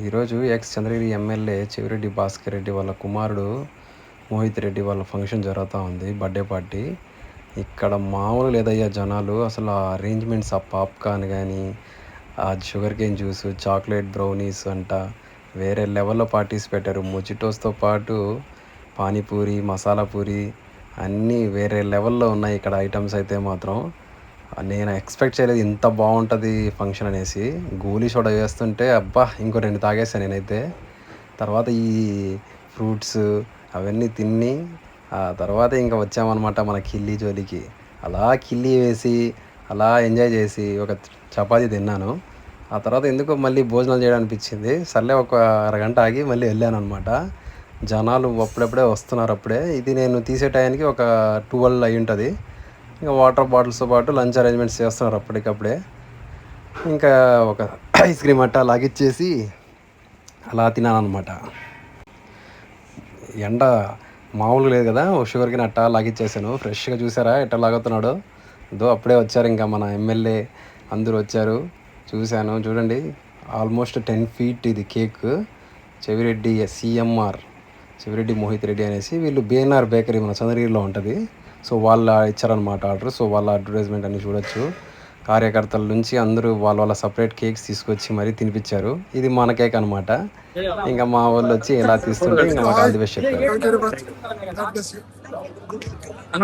ఈరోజు X Chandragiri MLA Chevireddy Bhaskar Reddy వాళ్ళ కుమారుడు మోహిత్ రెడ్డి వాళ్ళ ఫంక్షన్ జరుగుతూ ఉంది, బర్త్డే పార్టీ. ఇక్కడ మామూలు లేదయ్యా జనాలు. అసలు ఆ అరేంజ్మెంట్స్, ఆ పాప్కార్న్ కానీ, ఆ sugar cane juice, chocolate brownies అంట వేరే లెవెల్లో పార్టీస్ పెట్టారు. మొజిటోస్తో పాటు పానీపూరి, మసాలా పూరి అన్నీ వేరే లెవెల్లో ఉన్నాయి ఇక్కడ ఐటమ్స్ అయితే మాత్రం. నేను ఎక్స్పెక్ట్ చేయలేదు ఇంత బాగుంటుంది ఫంక్షన్ అనేసి. గోలీ సోడా వేస్తుంటే అబ్బా ఇంకో 2 తాగేసాను నేనైతే. తర్వాత ఈ ఫ్రూట్స్ అవన్నీ తిని ఆ తర్వాత ఇంకా వచ్చామన్నమాట మన కిల్లీ జోలికి. అలా కిల్లీ వేసి అలా ఎంజాయ్ చేసి ఒక చపాతీ తిన్నాను. ఆ తర్వాత ఎందుకో మళ్ళీ భోజనాలు చేయడం అనిపించింది. సర్లే ఒక అరగంట ఆగి మళ్ళీ వెళ్ళాను అనమాట. జనాలు అప్పుడప్పుడే వస్తున్నారు. అప్పుడే ఇది నేను తీసే టైంకి ఒక 12 అయి ఉంటుంది. ఇంకా వాటర్ బాటిల్స్తో పాటు లంచ్ అరేంజ్మెంట్స్ చేస్తున్నారు అప్పటికప్పుడే. ఇంకా ఒక ఐస్ క్రీమ్ అట్టా లాగిచ్చేసి అలా తిన్నాను అనమాట. ఎండ మామూలుగా లేదు కదా, షుగర్ కింద అట్టా లాగిచ్చేసాను. ఫ్రెష్గా చూసారా ఎట్టా లాగుతున్నాడు. ఇదో అప్పుడే వచ్చారు ఇంకా మన ఎమ్మెల్యే అందరూ వచ్చారు. చూశాను చూడండి, ఆల్మోస్ట్ 10 feet ఇది కేక్. చెవిరెడ్డి సిఎంఆర్ చెవిరెడ్డి మోహిత్ రెడ్డి అనేసి, వీళ్ళు బిఎన్ఆర్ బేకరీ మన చంద్రగిరిలో ఉంటుంది. సో వాళ్ళు ఇచ్చారనమాట ఆర్డర్. సో వాళ్ళ అడ్వర్టైజ్మెంట్ అన్ని చూడొచ్చు. కార్యకర్తల నుంచి అందరూ వాళ్ళ సపరేట్ కేక్స్ తీసుకొచ్చి మరీ తినిపించారు. ఇది మన కేక్ అనమాట. ఇంకా మా వాళ్ళు వచ్చి ఇలా తీస్తుంటే ఇంకా మాకు ఆల్ ది బెస్ట్ చెప్పారు.